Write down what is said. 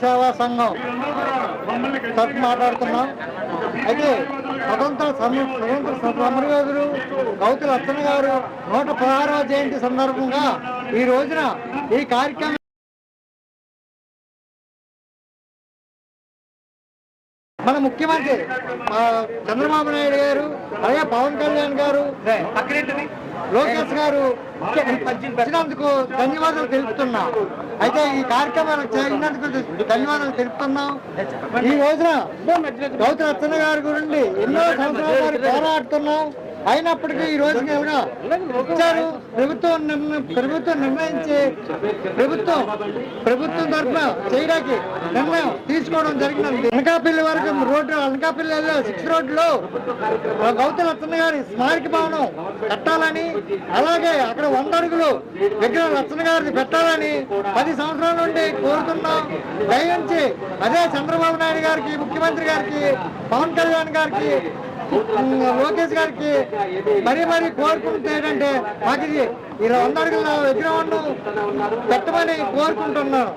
సేవా సంఘం తరఫు మాట్లాడుతున్నాం. అయితే స్వతంత్ర సమరయోధులు గౌతుల అచ్చన్న గారు 116వ జయంతి సందర్భంగా ఈ రోజున ఈ కార్యక్రమం మన ముఖ్యమంత్రి చంద్రబాబు నాయుడు గారు, అలాగే పవన్ కళ్యాణ్ గారు, లోకేష్ గారు వచ్చినందుకు ధన్యవాదాలు తెలుపుతున్నాం. అయితే ఈ కార్యక్రమాలకు చేరినందుకు ధన్యవాదాలు తెలుపుతున్నాం. ఈ రోజున గౌతమ అచ్చన్న గారి గురించి ఎన్నో సంవత్సరాల పోరాడుతున్నాం. అయినప్పటికీ ఈ రోజుకి ఇచ్చారు. ప్రభుత్వం నిర్ణయించి ప్రభుత్వం తరఫున చేయడానికి నిర్ణయం తీసుకోవడం జరిగినది. అనకాపల్లి వరకు రోడ్డు, అనకాపల్లి 6 రోడ్లో గౌతమ అచ్చన్న గారి స్మారక భవనం కట్టాలని, అలాగే అక్కడ 100 అడుగులు విగ్రహం అచ్చన్న గారిని పెట్టాలని 10 సంవత్సరాల నుండి కోరుతున్నాం. దయించి అదే చంద్రబాబు నాయుడు గారికి, ముఖ్యమంత్రి గారికి, పవన్ కళ్యాణ్ గారికి, లోకేష్ గారికి మరీ కోరుకుంటే ఏంటంటే మాకు ఇది 100 అడుగుల విగ్రహం పెట్టమని కోరుకుంటున్నాను.